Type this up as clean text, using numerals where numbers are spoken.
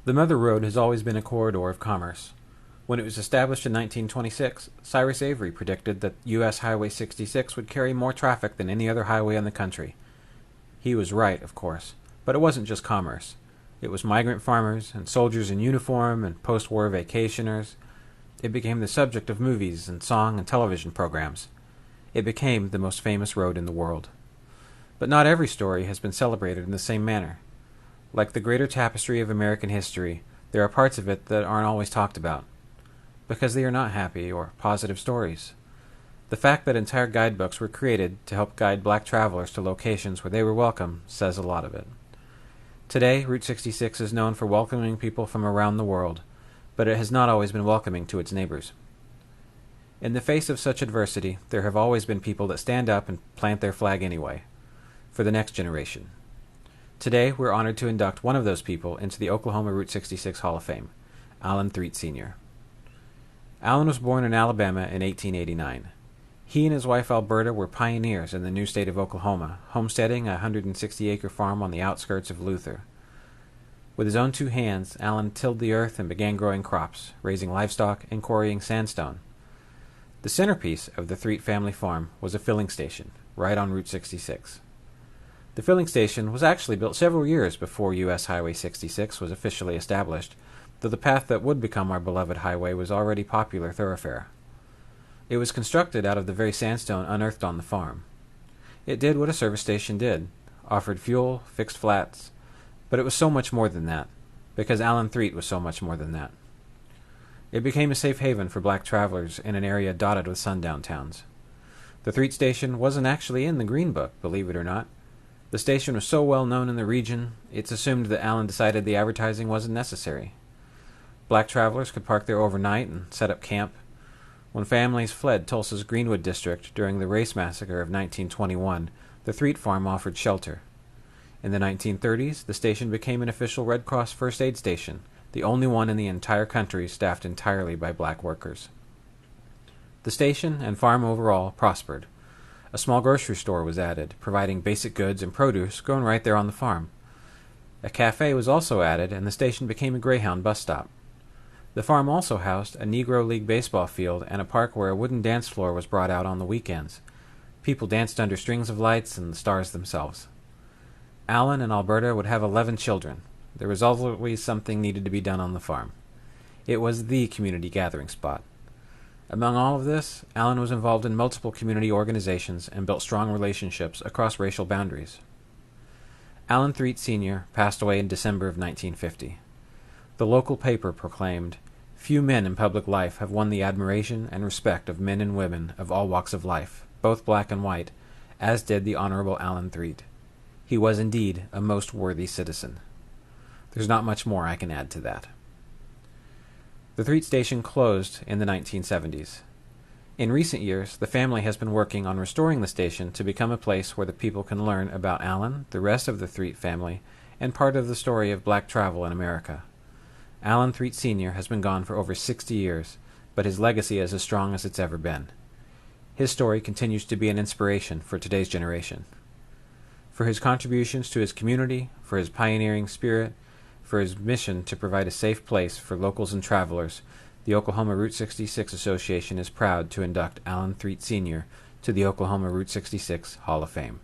The Mother Road has always been a corridor of commerce. When it was established in 1926, Cyrus Avery predicted that U.S. Highway 66 would carry more traffic than any other highway in the country. He was right, of course, but it wasn't just commerce. It was migrant farmers and soldiers in uniform and post-war vacationers. It became the subject of movies and song and television programs. It became the most famous road in the world. But not every story has been celebrated in the same manner. Like the greater tapestry of American history, there are parts of it that aren't always talked about, because they are not happy or positive stories. The fact that entire guidebooks were created to help guide black travelers to locations where they were welcome says a lot of it. Today, Route 66 is known for welcoming people from around the world, but it has not always been welcoming to its neighbors. In the face of such adversity, there have always been people that stand up and plant their flag anyway, for the next generation. Today, we're honored to induct one of those people into the Oklahoma Route 66 Hall of Fame, Alan Threatt Sr. Alan was born in Alabama in 1889. He and his wife Alberta were pioneers in the new state of Oklahoma, homesteading a 160-acre farm on the outskirts of Luther. With his own two hands, Alan tilled the earth and began growing crops, raising livestock, and quarrying sandstone. The centerpiece of the Threatt family farm was a filling station, right on Route 66. The filling station was actually built several years before U.S. Highway 66 was officially established, though the path that would become our beloved highway was already a popular thoroughfare. It was constructed out of the very sandstone unearthed on the farm. It did what a service station did, offered fuel, fixed flats, but it was so much more than that, because Alan Threatt was so much more than that. It became a safe haven for black travelers in an area dotted with sundown towns. The Threatt station wasn't actually in the Green Book, believe it or not. The station was so well known in the region, it's assumed that Alan decided the advertising wasn't necessary. Black travelers could park there overnight and set up camp. When families fled Tulsa's Greenwood district during the race massacre of 1921, the Threatt farm offered shelter. In the 1930s, the station became an official Red Cross first aid station, the only one in the entire country staffed entirely by black workers. The station and farm overall prospered. A small grocery store was added, providing basic goods and produce grown right there on the farm. A cafe was also added, and the station became a Greyhound bus stop. The farm also housed a Negro League baseball field and a park where a wooden dance floor was brought out on the weekends. People danced under strings of lights and the stars themselves. Alan and Alberta would have 11 children. There was always something needed to be done on the farm. It was the community gathering spot. Among all of this, Alan was involved in multiple community organizations and built strong relationships across racial boundaries. Alan Threatt Sr. passed away in December of 1950. The local paper proclaimed, "Few men in public life have won the admiration and respect of men and women of all walks of life, both black and white, as did the Honorable Alan Threatt. He was indeed a most worthy citizen." There's not much more I can add to that. The Threatt station closed in the 1970s. In recent years, the family has been working on restoring the station to become a place where the people can learn about Alan, the rest of the Threatt family, and part of the story of black travel in America. Alan Threatt Sr. has been gone for over 60 years, but his legacy is as strong as it's ever been. His story continues to be an inspiration for today's generation. For his contributions to his community, for his pioneering spirit, for his mission to provide a safe place for locals and travelers, the Oklahoma Route 66 Association is proud to induct Alan Threatt Sr. to the Oklahoma Route 66 Hall of Fame.